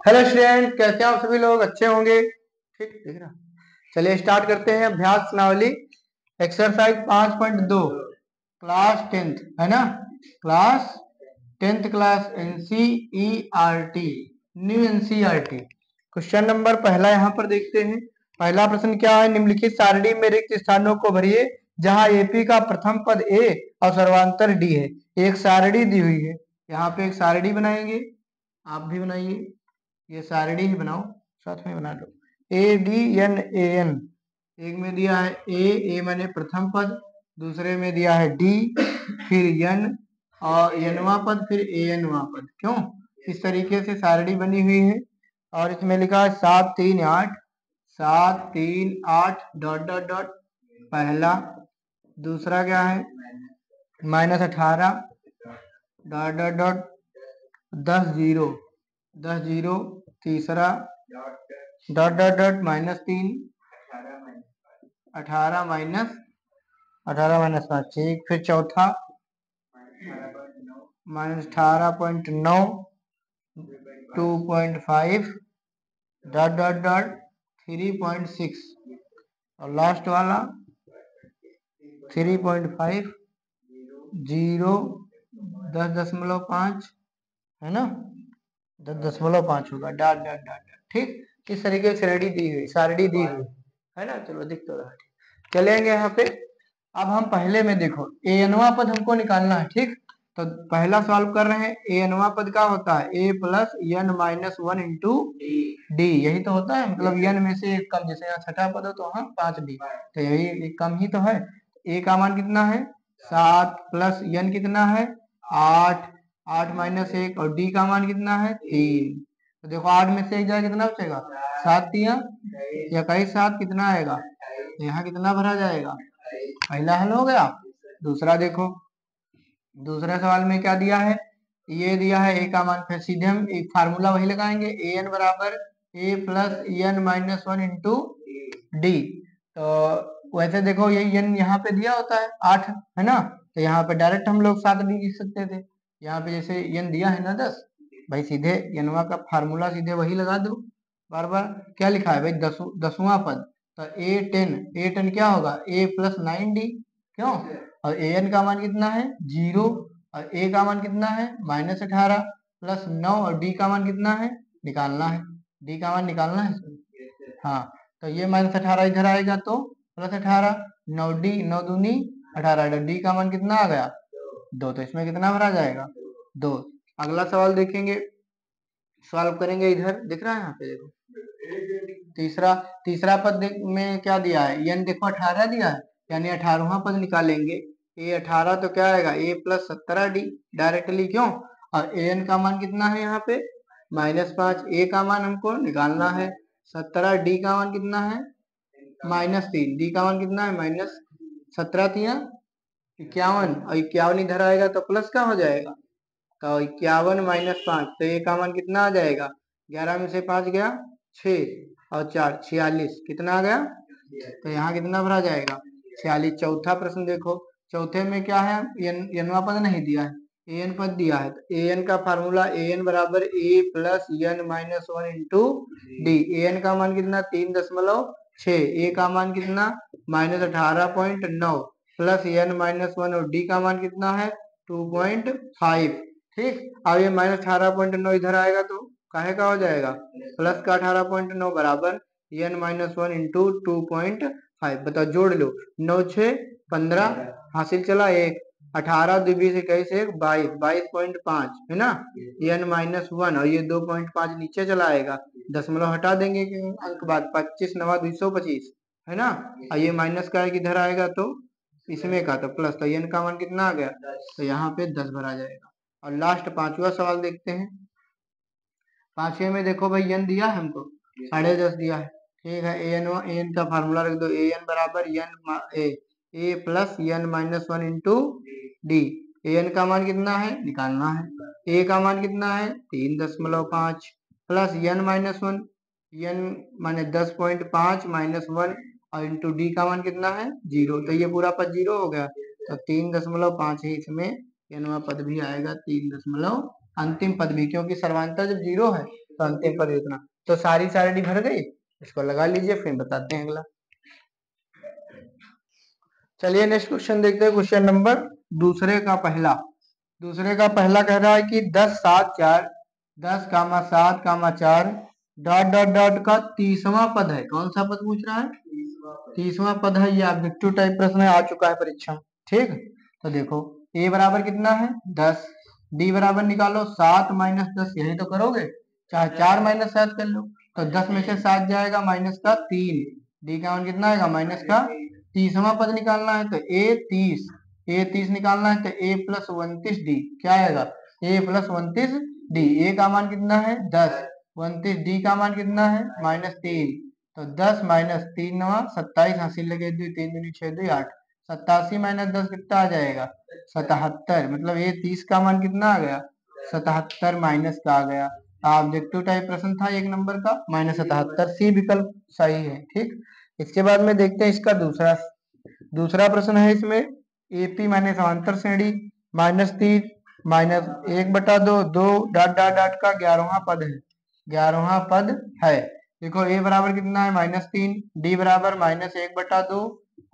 Hello student, कैसे हैं आप सभी लोग? अच्छे होंगे, ठीक दिख रहा। चलिए स्टार्ट करते हैं अभ्यास प्रश्नावली एक्सरसाइज 5.2 क्लास 10th है ना। Class 10th class NCERT, new NCERT. Question number पहला यहाँ पर देखते हैं। पहला प्रश्न क्या है? निम्नलिखित सारणी में रिक्त स्थानों को भरिए जहां एपी का प्रथम पद ए और सर्वांतर डी है। एक सारणी दी हुई है, यहाँ पे एक सारणी बनाएंगे, आप भी बनाइए। ये सारणी ही बनाओ, साथ में बना लो। A d n a n, एक में दिया है ए माने प्रथम पद, दूसरे में दिया है डी, फिर एन और एनवा पद, फिर ए एनवा पद। क्यों? इस तरीके से सारणी बनी हुई है। और इसमें लिखा है 7 3 8, 7 3 8 डॉट डॉट डॉट पहला। दूसरा क्या है? -18 डॉट डॉट डॉट 10 0, 10 0। तीसरा डॉट डॉट डॉट -3, 18 माइनस 5, ठीक। फिर चौथा -18.9, 2.5 डॉट डॉट डॉट 3.6 और लास्ट वाला 3.5 0 10.5 है ना, 10.5 होगा डॉट डॉट डॉट, ठीक। इस तरीके से सारणी दी हुई है ना। चलो दिख तो रहा, ठीक। चलेंगे यहाँ पे। अब हम पहले में देखो ए एनवा पद हमको निकालना है, ठीक। तो पहला सॉल्व कर रहे हैं। ए एनवा पद का होता है a plus n minus 1 into d, यही तो होता है। मतलब एन में से एक कम, जैसे यहाँ छठा पद हो तो वहाँ 5 डी, तो यही एक कम ही तो है। ए का मान कितना है? 7 प्लस एन कितना है? 8, 8 माइनस 1 और डी का मान कितना है? 3। तो देखो 8 में से एक जाए कितना बचेगा? 7 या 21, 7 कितना आएगा? यहाँ कितना भरा जाएगा? पहला हल हो गया। दूसरा देखो, दूसरे सवाल में क्या दिया है? ये दिया है ए का मान, फिर सीधे हम एक फार्मूला वही लगाएंगे, ए एन बराबर a plus n minus 1 into d. तो वैसे देखो ये एन यहाँ पे दिया होता है 8 है ना, तो यहाँ पे डायरेक्ट हम लोग 7 डी लिख सकते थे। यहाँ पे जैसे एन दिया है ना 10, भाई सीधे एनवा का फार्मूला सीधे वही लगा दो। बार बार क्या लिखा है भाई? 10वां पद, तो ए10 क्या होगा? ए प्लस 9 डी। क्यों? और ए एन का मान कितना है? 0। और ए का मान कितना है? -18 प्लस 9 और डी का मान कितना है? निकालना है, डी का मान निकालना है। हाँ, तो ये -18 इधर आएगा तो +18, 9 डी 9 दूनी 18, डी का मान कितना आ गया? 2। तो इसमें कितना भरा जाएगा? 2। अगला सवाल देखेंगे, सॉल्व करेंगे। इधर दिख रहा है यहाँ पे देखो, तीसरा तीसरा पद में क्या दिया है? एन देखो 18 दिया है, यानी 18वां पद निकालेंगे। ए 18 तो क्या आएगा? ए प्लस 17 डी डायरेक्टली। क्यों? और ए एन का मान कितना है यहाँ पे? -5। ए का मान हमको निकालना है 17, डी का मान कितना है? -3, डी का मान कितना है? -17 51, और 51 इधर आएगा तो प्लस का हो जाएगा, तो 51 -5, तो ए का मान कितना आ जाएगा? 11 में से 5 गया 6 और 4 46, कितना आ गया? तो यहाँ कितना भरा जाएगा? 46। चौथा प्रश्न देखो, चौथे में क्या है? एनवा पद नहीं दिया है, ए एन पद दिया है। तो ए एन का फार्मूला ए एन बराबर a plus n minus 1 into d. A n का मान कितना? 3.6। ए का मान कितना? -18.9 प्लस एन माइनस 1 और डी का मान कितना है? 2.5, ठीक। अब ये -18.9 इधर आएगा तो काहे का हो जाएगा? प्लस का 18.9 बराबर एन माइनस 1 इंटू 2.5। बताओ, जोड़ लो। 9 6 15, हासिल चला 1, 18 2 20 21 1 22, 22.5 है ना। एन माइनस 1 और ये 2.5 नीचे चला आएगा, दशमलव हटा देंगे कि अंक बाद 25 9 225 है ना। और ये माइनस का है, किधर आएगा तो इसमें का, तो प्लस, तो एन का मान कितना आ गया? तो यहाँ पे 10 भरा जाएगा। और लास्ट पांचवा सवाल देखते हैं। पांचवे में देखो भाई एन दिया है हमको 10.5 दिया है, ठीक है। ए एन का फार्मूला रख दो, ए एन बराबर a plus n minus 1 into d. A n का मान कितना है? निकालना है। ए का मान कितना है? 3.5 प्लस एन माइनस 1, एन माने 10.5 -1 और इंटू डी का मान कितना है? 0। तो ये पूरा पद 0 हो गया, तो 3.5 ही इसमें एनवा पद भी आएगा, 3 दशमलव अंतिम पद भी, क्योंकि सर्वांतर जब 0 है तो अंतिम पद इतना। तो सारी डी भर गई, इसको लगा लीजिए, फिर बताते हैं अगला। चलिए नेक्स्ट क्वेश्चन देखते हैं। क्वेश्चन नंबर दूसरे का पहला कह रहा है कि 10 7 4 10 7 4 डॉट डॉट डॉट का 30वां पद है। कौन सा पद पूछ रहा है? 30वां पद है। ये ऑब्जेक्टिव टाइप प्रश्न आ चुका है परीक्षा में। ठीक, तो देखो a बराबर कितना है 10, d बराबर निकालो 7 - 10, यही तो करोगे, चाहे 4 - 7 कर लो। तो 10 में से 7 जाएगा माइनस का 3, d का मान कितना आएगा माइनस का 30वां पद निकालना है तो a 30 निकालना है तो a प्लस 29d क्या आएगा a प्लस 29d। a का मान कितना है 10, 29d का मान कितना है -3, तो 10 - 3 27, हासिल लगे 2 3 दूनी 6 2 8, 87 - 10 कितना आ जाएगा 77। मतलब ये 30 का मान कितना आ गया 77 माइनस का आ गया। ऑब्जेक्टिव टाइप प्रश्न था 1 नंबर का, -77, सी विकल्प सही है। ठीक, इसके बाद में देखते हैं इसका दूसरा प्रश्न है। इसमें एपी माने समांतर श्रेणी -3 -1/2 2 डॉट डॉट डॉट का 11वां पद है। 11वां पद है। देखो a बराबर कितना है -3, d बराबर -1/2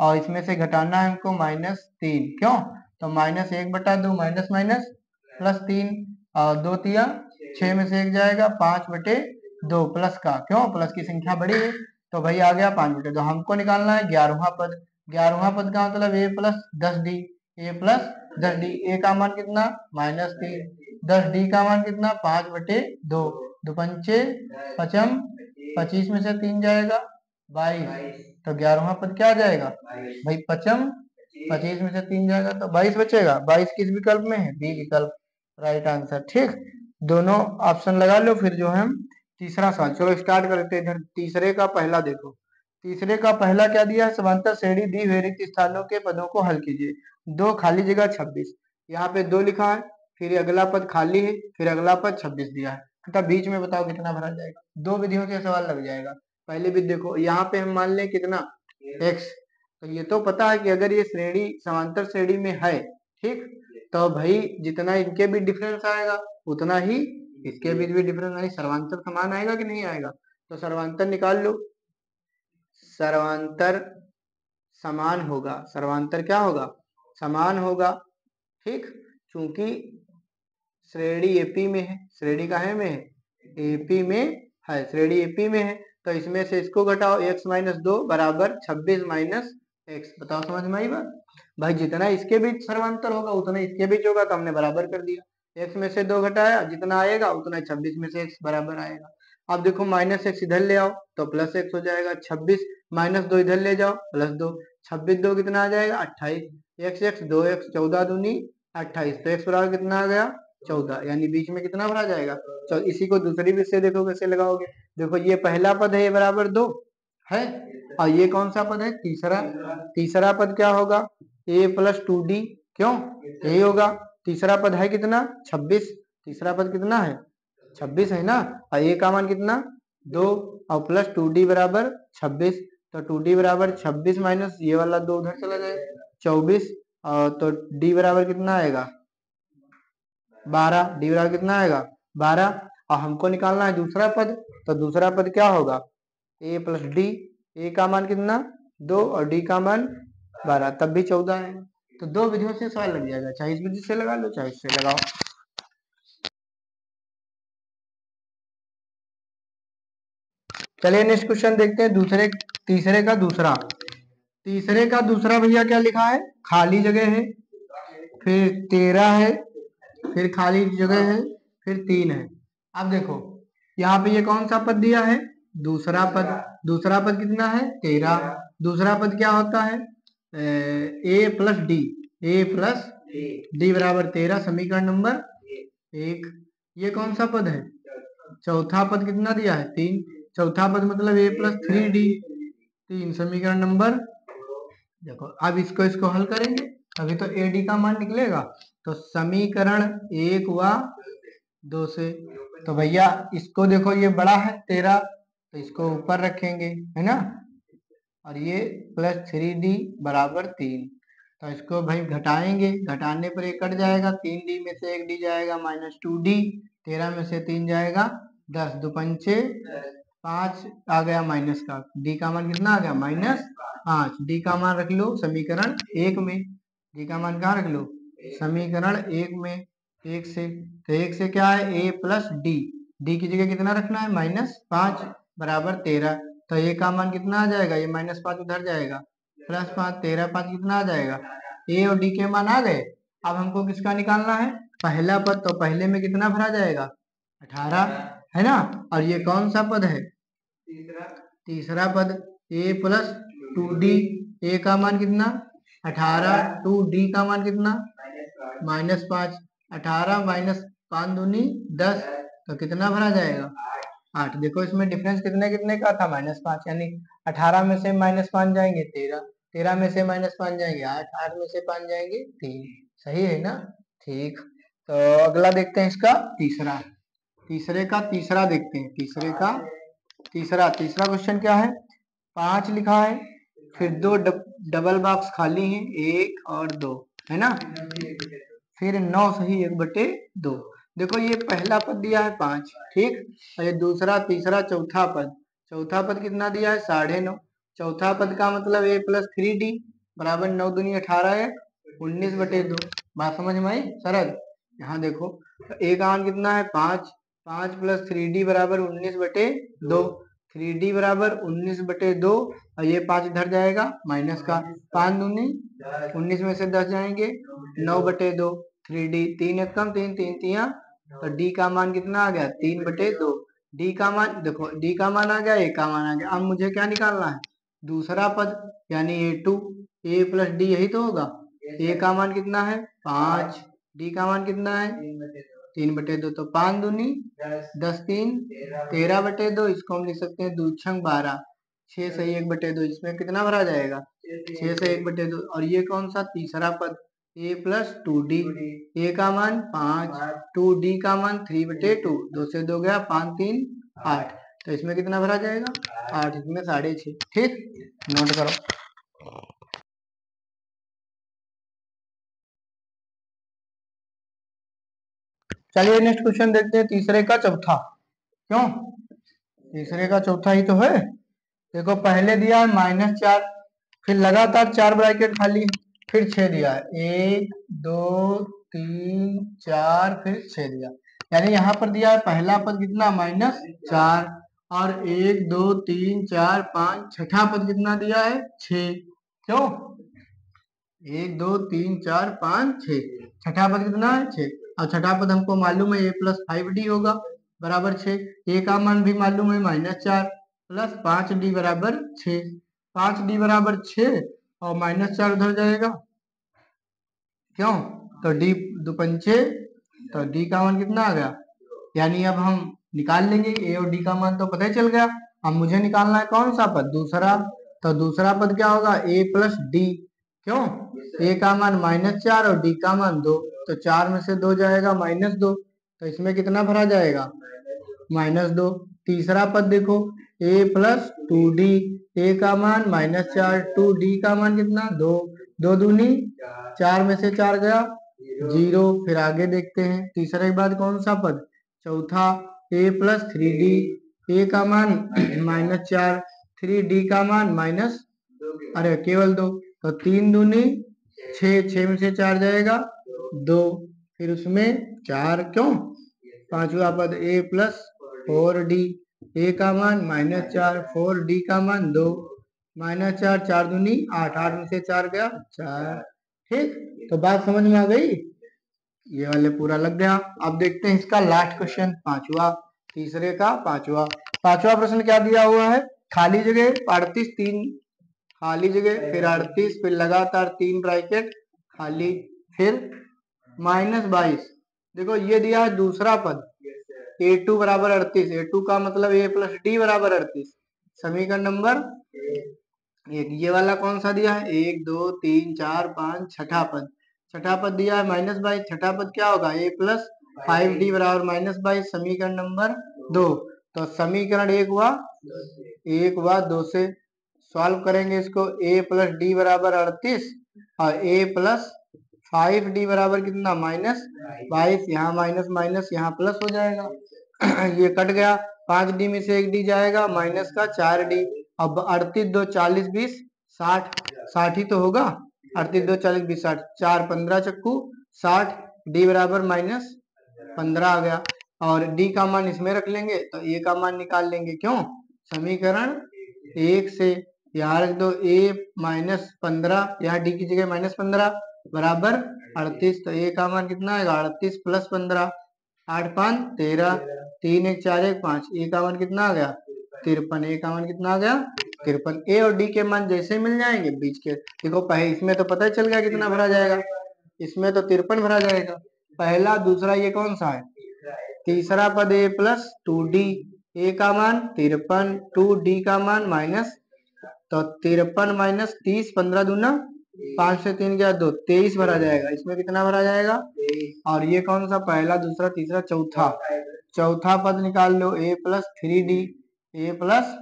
और इसमें से घटाना है हमको -3। क्यों? तो -1/2 माइनस माइनस +3 और 2 तिया 6 में से 1 जाएगा 5/2 प्लस का, क्यों प्लस की संख्या बड़ी है तो भाई आ गया 5/2। हमको निकालना है 11वां पद। 11वां पद का मतलब a प्लस 10d, a का मान कितना -3, 10d का मान कितना 5/2, 2 पंचे पचम 25 में से 3 जाएगा 22, तो 11वां पद क्या आ जाएगा भाई पचम 25 में से 3 जाएगा तो 22 बचेगा। 22 किस विकल्प में है? बी विकल्प, राइट आंसर। ठीक, दोनों ऑप्शन लगा लो। फिर जो है हम तीसरा सवाल, चलो स्टार्ट करते हैं। इधर तीसरे का पहला देखो, तीसरे का पहला क्या दिया है? समांतर श्रेणी दी हुई रिक्त स्थानों के पदों को हल कीजिए। 2 खाली जगह 26, यहाँ पे 2 लिखा है, फिर अगला पद खाली है, फिर अगला पद 26 दिया है, तो बीच में बताओ कितना भरा जाएगा। 2 विधियों से सवाल लग जाएगा। पहले भी देखो, यहाँ पे हम मान लें कितना x, तो ये तो पता है कि अगर ये श्रेणी समांतर श्रेणी में है, ठीक, तो भाई जितना इनके बीच डिफरेंस आएगा उतना ही इसके बीच भी डिफरेंस आएगा। सर्वांतर समान आएगा कि नहीं आएगा? तो सर्वांतर निकाल लो, सर्वांतर समान होगा। सर्वांतर क्या होगा? समान होगा। ठीक, क्योंकि श्रेणी एपी में है, श्रेणी काहे में है? एपी में है, श्रेणी एपी में है, तो इसमें से इसको घटाओ x - 2 बराबर 26 - x। बताओ समझ में आई बात? भाई जितना इसके बीच सर्वांतर होगा उतना इसके बीच होगा, तो हमने बराबर कर दिया। x में से 2 घटाया, जितना आएगा उतना 26 में से x बराबर आएगा। अब देखो -x इधर ले आओ तो +x हो जाएगा, 26 - 2 इधर ले जाओ +2, 26 2 कितना आ जाएगा 28, x 2x 14 दूनी 28, तो x बराबर कितना आ गया 14, यानी बीच में कितना भरा जाएगा। तो इसी को दूसरी विधि से देखो कैसे लगाओगे। देखो ये पहला पद है, a बराबर 2 है, और ये कौन सा पद है? तीसरा पद क्या होगा? a प्लस 2d, क्यों यही होगा। तीसरा पद है कितना 26, तीसरा पद कितना है 26 है ना, और a का मान कितना 2 और प्लस 2d बराबर 26, तो 2d बराबर 26 माइनस ये वाला 2 उधर चला जाएगा 24, और तो d बराबर कितना आएगा 12, डी बराबर कितना आएगा 12, और हमको निकालना है दूसरा पद, तो दूसरा पद क्या होगा a प्लस डी, a का मान कितना 2 और d का मान 12, तब भी 14 है। तो 2 विधियों से सवाल लग जाएगा, चाहे इस विधि से लगा लो चाहे इससे लगाओ। चलिए नेक्स्ट क्वेश्चन देखते हैं। तीसरे का दूसरा भैया क्या लिखा है? खाली जगह है, फिर 13 है, फिर खाली जगह है, फिर 3 है। अब देखो यहाँ पे ये कौन सा पद दिया है? दूसरा पद। दूसरा पद कितना है 13। दूसरा पद क्या होता है? a plus D, a plus D बराबर 13, समीकरण नंबर 1। ये कौन सा पद है? चौथा पद कितना दिया है 3, चौथा पद मतलब a प्लस 3d 3, समीकरण नंबर। देखो अब इसको हल करेंगे अभी तो ad का मान निकलेगा, तो समीकरण 1 व 2 से, तो भैया इसको देखो ये बड़ा है 13, तो इसको ऊपर रखेंगे है ना, और ये प्लस 3d बराबर 3, तो इसको भाई घटाएंगे, घटाने पर ये कट जाएगा, 3d में से 1d जाएगा -2d, 13 में से 3 जाएगा 10 दो पंचे 5 आ गया माइनस का, डी का मान कितना आ गया -5। डी का मान रख लो समीकरण 1 में, डी का मान कहाँ रख लो समीकरण 1 में, 1 से, तो 1 से क्या है a प्लस डी, डी की जगह कितना रखना है -5 बराबर 13, तो a का मान कितना आ जाएगा, ये -5 उधर जाएगा, +5 13 5 कितना आ जाएगा, a और d के मान आ गए। अब हमको किसका निकालना है, पहला पद, तो पहले में कितना भरा जाएगा 18 है ना, और ये कौन सा पद है तीसरा पद, a प्लस 2d, a का मान कितना 18, 2d का मान कितना -5, 18 माइनस 5 दूनी 10, तो कितना भरा जाएगा 8। देखो इसमें डिफरेंस कितने कितने का था -5, यानी 18 में से -5 जाएंगे 13, 13 में से -5 जाएंगे 8, 8 में से 5 जाएंगे 3, सही है ना। ठीक, तो अगला देखते हैं इसका तीसरा, तीसरे का तीसरा देखते हैं, तीसरे का तीसरा क्वेश्चन क्या है, 5 लिखा है, फिर दो डबल बॉक्स खाली हैं 1 और 2 है ना, फिर 9 सही 1/2। देखो ये पहला पद दिया है 5, ठीक, और ये दूसरा तीसरा चौथा पद कितना दिया है 9.5, चौथा पद का मतलब a प्लस 3d बराबर 9 दूनी 18 है 19/2। बात समझ में आई सरल। यहाँ देखो तो a का मान कितना है 5, 5 प्लस 3d बराबर 19/2, 3d बराबर 19/2, और ये 5 इधर जाएगा माइनस का, 5 दूनी 19 में से 10 जाएंगे 9/2, 3d 3 एक कम 3 3 तिया, तो d का मान कितना आ गया 3/2। d का मान देखो, d का मान आ गया, a का मान आ गया। अब मुझे क्या निकालना है दूसरा पद, यानी a2, a प्लस d यही तो होगा, a का मान कितना है 5, d का मान कितना है 3/2, तो 5 दूनी 10 3 13/2, इसको हम लिख सकते हैं 2 छंग 12, 6 सही 1/2, इसमें कितना भरा जाएगा 6 से 1/2। और ये कौन सा तीसरा पद a प्लस 2d, a का मान 5, 2d का मान 3/2, 2 से 2 गया 5 3 8, तो इसमें कितना भरा जाएगा 8, इसमें 6.5। ठीक, नोट करो। चलिए नेक्स्ट क्वेश्चन देखते हैं, तीसरे का चौथा, क्यों तीसरे का चौथा ही तो है। देखो पहले दिया है -4, फिर लगातार 4 ब्रैकेट खाली, फिर 6 दिया है 1 2 3 4, फिर 6 दिया, यानी यहाँ पर दिया है पहला पद कितना -4, और 1 2 3 4 5, छठा पद कितना दिया है 6, क्यों 1 2 3 4 5 6, छठा पद कितना है 6, और छठा पद हमको मालूम है a प्लस 5d होगा बराबर 6, a का मान भी मालूम है -4 प्लस 5d बराबर 6, 5d बराबर 6 और -4 उधर जाएगा, क्यों तो d दो पंचे, तो d का मान कितना आ गया, यानी अब हम निकाल लेंगे a और d का मान तो पता ही चल गया। अब मुझे निकालना है कौन सा पद दूसरा, तो दूसरा पद क्या होगा a प्लस d, क्यों a का मान -4 और d का मान 2, तो 4 में से 2 जाएगा -2, तो इसमें कितना भरा जाएगा -2। तीसरा पद देखो a प्लस 2d, a का मान -4, 2d का मान कितना 2, 2 दूनी 4 में से 4 गया 0, फिर आगे देखते हैं तीसरे के बाद कौन सा पद चौथा a प्लस 3d, a का मान -4, 3d का मान माइनस अरे केवल 2, तो 3 दूनी 6, 6 में से 4 जाएगा 2, फिर उसमें 4, क्यों पांचवा पद a प्लस 4d, a का मान -4, 4d का मान 2, -4 4 दूनी 8, 8 में से 4 गया 4। ठीक, तो बात समझ में आ गई, ये वाले पूरा लग गया। अब देखते हैं इसका लास्ट क्वेश्चन पांचवा, तीसरे का पांचवा प्रश्न क्या दिया हुआ है, खाली जगह 38 3 खाली जगह, फिर 38, फिर लगातार 3 ब्रैकेट खाली, फिर -22। देखो ये दिया है दूसरा पद a2 बराबर 38, a2 का मतलब a प्लस d बराबर 38, समीकरण नंबर 1। ये वाला कौन सा दिया है 1 2 3 4 5, छठा पद दिया है -22, छठा पद क्या होगा a प्लस 5d बराबर -22, समीकरण नंबर 2। तो समीकरण 1 हुआ 2 से सॉल्व करेंगे इसको, a प्लस डी बराबर 38 और a प्लस 5d बराबर कितना -22, यहाँ माइनस माइनस यहाँ प्लस हो जाएगा, ये कट गया, 5d में से 1d जाएगा, माइनस का 4d। अब 38 2 40 20 60, 60 ही तो होगा। 38 2 40 20 60, 4 15 चक्कू 60, d बराबर माइनस 15 आ गया। और d का मान इसमें रख लेंगे तो a का मान निकाल लेंगे। क्यों? समीकरण 1 से यहाँ रख दो a माइनस 15, यहाँ d की जगह माइनस 15 बराबर 38। तो a का मान कितना आएगा? 38 प्लस 15, 8 5 13, 3 1 4 1 5। ए का मान कितना आ गया? 53। ए का मान कितना आ गया? 53। ए और डी के मान जैसे मिल जाएंगे बीच के, देखो पहले इसमें तो पता चल गया कितना भरा जाएगा, इसमें तो 53 भरा जाएगा पहला। दूसरा ये कौन सा है? तीसरा पद ए प्लस 2d। ए का मान 53, 2d का मान माइनस, तो 53 माइनस 30, 15 दूना 5 से 3 गया 2, 23 भरा जाएगा। इसमें कितना भरा जाएगा? और ये कौन सा? पहला दूसरा तीसरा चौथा, चौथा पद निकाल लो a plus 3d। A plus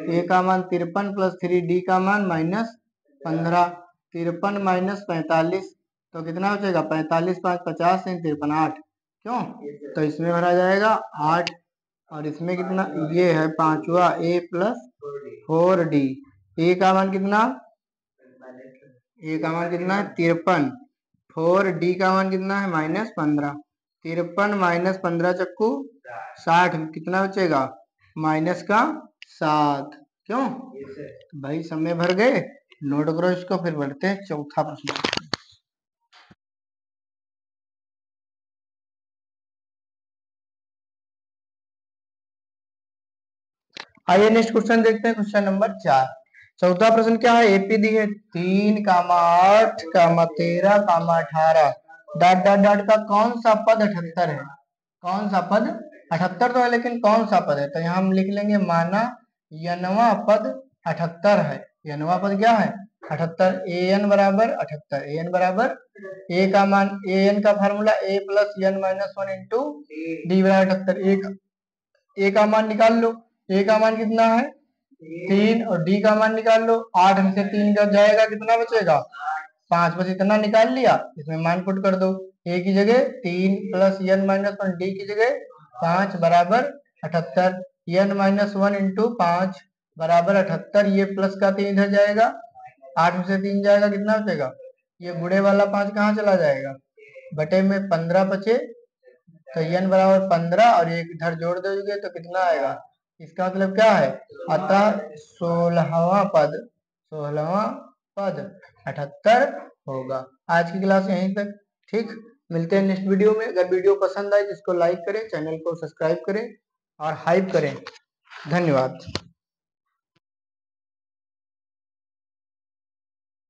a का मान 53 प्लस 3d का मान माइनस 15। 53 माइनस 45 तो कितना बचेगा? 45 5 50 से 53 8। क्यों? तो इसमें भरा जाएगा 8। और इसमें कितना? ये है पांचवा a प्लस 4d। ए का मान कितना? ए का मान कितना है? 53। 4d का मान कितना है? माइनस 15। 53 माइनस 15 चक्कू 60, कितना बचेगा? माइनस का 7। क्यों भाई? समय भर गए, नोट करो इसको, फिर बढ़ते हैं चौथा प्रश्न। आइए नेक्स्ट क्वेश्चन देखते हैं, क्वेश्चन नंबर 4। चौथा प्रश्न क्या है? एपी दी है 3, 8, 13, 18, डॉट डॉट डॉट का कौन सा पद 78 है? कौन सा पद 78 तो है, लेकिन कौन सा पद है? तो यहाँ हम लिख लेंगे माना यनवा पद 78 है। यनवा पद क्या है? 78। ए एन बराबर 78, ए एन बराबर ए का मान, ए एन का formula a plus n minus 1 into d बराबर 78। ए का मान निकाल लो, ए का मान कितना है? 3, और डी का मान निकाल लो। 8 में से 3 का जाएगा, कितना बचेगा? 5। बस इतना निकाल लिया, इसमें मान पुट कर दो। ए की जगह 3 प्लस एन माइनस 1, डी की जगह 5 बराबर 78। एन माइनस 1 इंटू 5 बराबर 78। ये प्लस का 3 इधर जाएगा, 8 में से 3 जाएगा, कितना बचेगा? ये बुढ़े वाला 5 कहाँ चला जाएगा? बटे में 15 बचे, तो n बराबर 15 और एक इधर जोड़ दोगे तो कितना आएगा? इसका मतलब क्या है? अतः 16वां पद 78 होगा। आज की क्लास यहीं तक, ठीक। मिलते हैं नेक्स्ट वीडियो में। अगर वीडियो पसंद आए तो इसको लाइक करें, चैनल को सब्सक्राइब करें और हाइप करें। धन्यवाद।